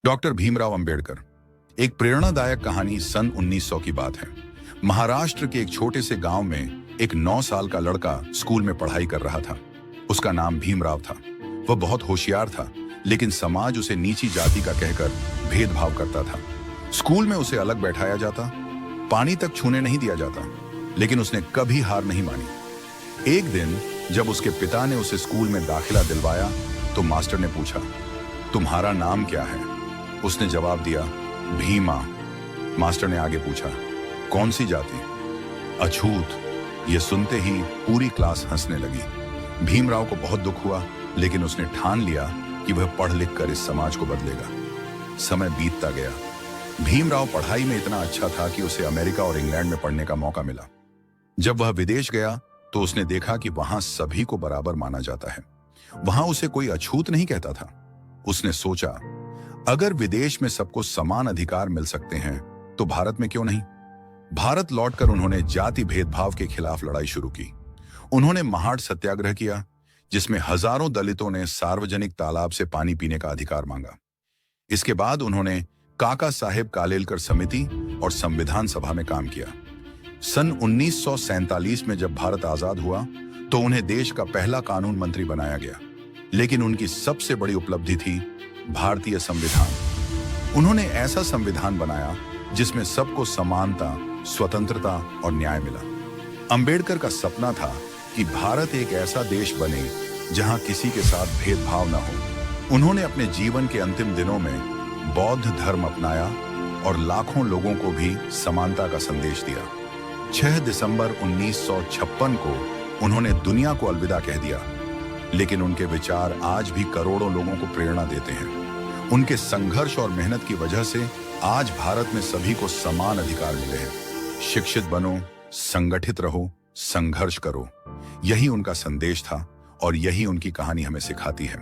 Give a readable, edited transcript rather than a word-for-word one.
Doctor Bhimrao Ambedkar. एक प्रेरणादायक कहानी सन 1900 की बात है। महाराष्ट्र के एक छोटे से गांव में एक 9 साल का लड़का स्कूल में पढ़ाई कर रहा था। उसका नाम भीमराव था। वह बहुत होशियार था, लेकिन समाज उसे नीची जाति का कहकर भेदभाव करता था। स्कूल में उसे अलग बैठाया जाता, पानी तक छूने नहीं दिया जाता, लेकिन उसने कभी हार नहीं मानी। एक दिन जब उसके पिता ने उसे स्कूल में दाखिला दिलवाया तो मास्टर ने पूछा, तुम्हारा नाम क्या है? उसने जवाब दिया, भीमा। मास्टर ने आगे पूछा, कौन सी जाति? अछूत। यह सुनते ही पूरी क्लास हंसने लगी। भीमराव को बहुत दुख हुआ, लेकिन उसने ठान लिया कि वह पढ़ लिख कर इस समाज को बदलेगा। समय बीतता गया। भीमराव पढ़ाई में इतना अच्छा था कि उसे अमेरिका और इंग्लैंड में पढ़ने का मौका मिला। जब वह विदेश गया तो उसने देखा कि वहां सभी को बराबर माना जाता है। वहां उसे कोई अछूत नहीं कहता था। उसने सोचा, अगर विदेश में सबको समान अधिकार मिल सकते हैं तो भारत में क्यों नहीं? भारत लौटकर उन्होंने जाति भेदभाव के खिलाफ लड़ाई शुरू की। उन्होंने महाड सत्याग्रह किया, जिसमें हजारों दलितों ने सार्वजनिक तालाब से पानी पीने का अधिकार मांगा। इसके बाद उन्होंने काका साहेब कालेलकर समिति और संविधान सभा में काम किया। सन 1947 में जब भारत आजाद हुआ तो उन्हें देश का पहला कानून मंत्री बनाया गया। लेकिन उनकी सबसे बड़ी उपलब्धि थी भारतीय संविधान। उन्होंने ऐसा संविधान बनाया जिसमें सबको समानता, स्वतंत्रता और न्याय मिला। अंबेडकर का सपना था कि भारत एक ऐसा देश बने जहां किसी के साथ भेदभाव न हो। उन्होंने अपने जीवन के अंतिम दिनों में बौद्ध धर्म अपनाया और लाखों लोगों को भी समानता का संदेश दिया। 6 दिसंबर 1956 को उन्होंने दुनिया को अलविदा कह दिया, लेकिन उनके विचार आज भी करोड़ों लोगों को प्रेरणा देते हैं। उनके संघर्ष और मेहनत की वजह से आज भारत में सभी को समान अधिकार मिले हैं। शिक्षित बनो, संगठित रहो, संघर्ष करो। यही उनका संदेश था और यही उनकी कहानी हमें सिखाती है।